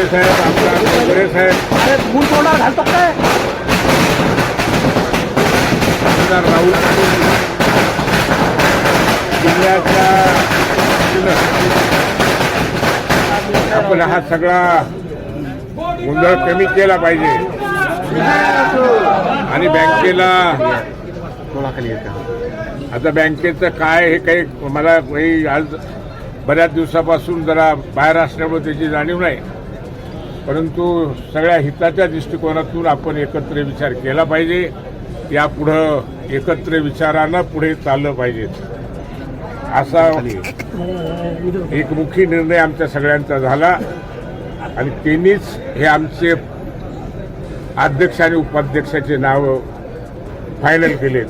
मोरे साहेब, आमदार मोरे साहेब, अरे फूल तोडा घालतो काय आमदार राहुल गांधी जिल्ह्याच्या आपण हा सगळा गोंधळ कमी केला पाहिजे आणि बँकेला आता बँकेचं काय हे काही मला काही आज बऱ्याच दिवसापासून जरा बाहेर असल्यामुळे त्याची जाणीव नाही, परंतु सगळ्या हिताच्या दृष्टिकोनातून आपण एकत्र विचार केला पाहिजे. यापुढं एकत्र विचारानं पुढे चाललं पाहिजे असा एकमुखी निर्णय आमच्या सगळ्यांचा झाला आणि त्यांनीच हे आमचे अध्यक्ष आणि उपाध्यक्षाचे नाव फायनल केलेत.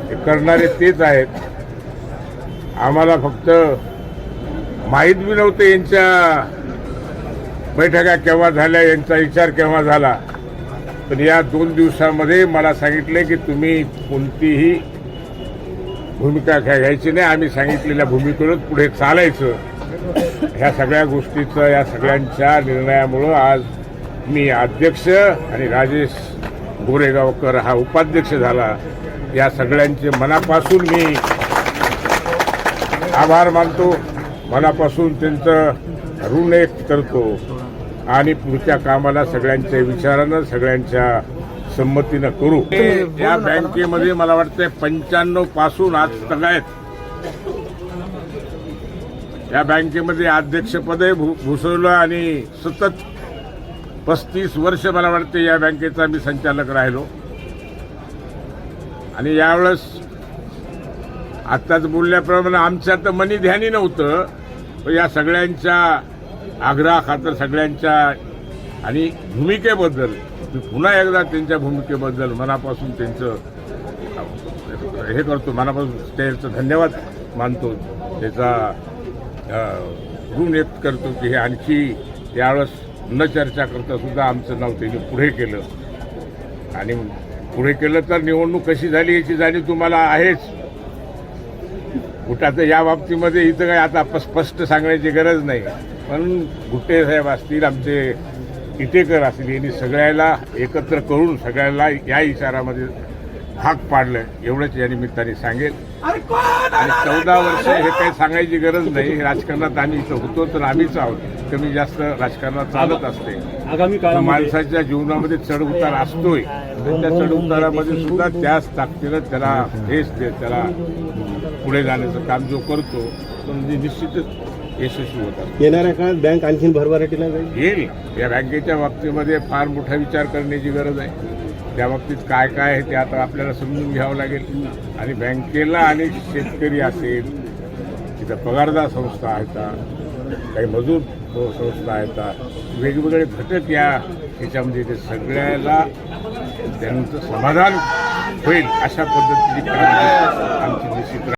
हे करणारे तेच आहेत. आम्हाला फक्त माहीत बी नव्हतं यांच्या बैठका केव्हा झाल्या, यांचा विचार केव्हा झाला, पण या 2 दिवसामध्ये मला सांगितले की तुम्ही कोणतीही भूमिका घ्यायची नाही, आम्ही सांगितलेल्या भूमिकेवरच पुढे चालायचं. ह्या सगळ्या गोष्टीचं, या सगळ्यांच्या निर्णयामुळं आज मी अध्यक्ष आणि राजेश गोरेगावकर हा उपाध्यक्ष झाला. या सगळ्यांचे मनापासून मी आभार मानतो, मनापासून त्यांचं ऋण एक करतो आणि पुढच्या कामाला सगळ्यांच्या विचारानं, सगळ्यांच्या संमतीनं करू. या बँकेमध्ये मला वाटतं 95 पासून आज तक आहेत. या बँकेमध्ये अध्यक्षपदही भूषवलं आणि सतत 35 वर्ष मला वाटते या बँकेचा मी संचालक राहिलो. आणि यावेळेस आत्ताच बोलल्याप्रमाणे आमच्या तर मनी ध्यानी नव्हतं, पण या सगळ्यांच्या आग्रहाखातर, सगळ्यांच्या आणि भूमिकेबद्दल मी पुन्हा एकदा त्यांच्या भूमिकेबद्दल मनापासून त्यांचं हे करतो, मनापासून त्यांचं धन्यवाद मानतो, त्याचा ऋण व्यक्त करतो की हे आणखी यावेळेस न चर्चा करता सुद्धा आमचं नाव त्यांनी पुढे केलं. आणि पुढे केलं तर निवडणूक कशी झाली याची जाणीव तुम्हाला आहेच. कुठाचं या बाबतीमध्ये इथं काही आता स्पष्ट सांगण्याची गरज नाही, पण गुट्टे साहेब असतील, आमचे इटेकर असतील, यांनी सगळ्याला एकत्र करून सगळ्याला या इशारामध्ये भाग पाडलं, एवढंच या निमित्ताने सांगेल. आणि 14 वर्ष हे काही सांगायची गरज नाही. राजकारणात आम्ही इथं होतो तर आम्हीच आहोत. कमी जास्त राजकारणात चालत असते. आगामी काळामध्ये माणसाच्या जीवनामध्ये चढ उतार असतोय, त्या चढ उतारामध्ये सुद्धा त्याच ताकदीनं त्याला त्याला पुढे जाण्याचं काम जो करतो तो म्हणजे निश्चितच यशस्वी होतात. येणाऱ्या काळात बँक आणखीन भरभराटीला येईल. या बँकेच्या बाबतीमध्ये फार मोठा विचार करण्याची गरज आहे. त्या बाबतीत काय काय आहे ते आता आपल्याला समजून घ्यावं लागेल. आणि बँकेला आणि शेतकरी असेल, तिथं पगारदार संस्था आहेत, काही मजूर संस्था आहेत, वेगवेगळे घटक याच्यामध्ये ते सगळ्याला त्यांचं समाधान होईल अशा पद्धतीची आमची निश्चित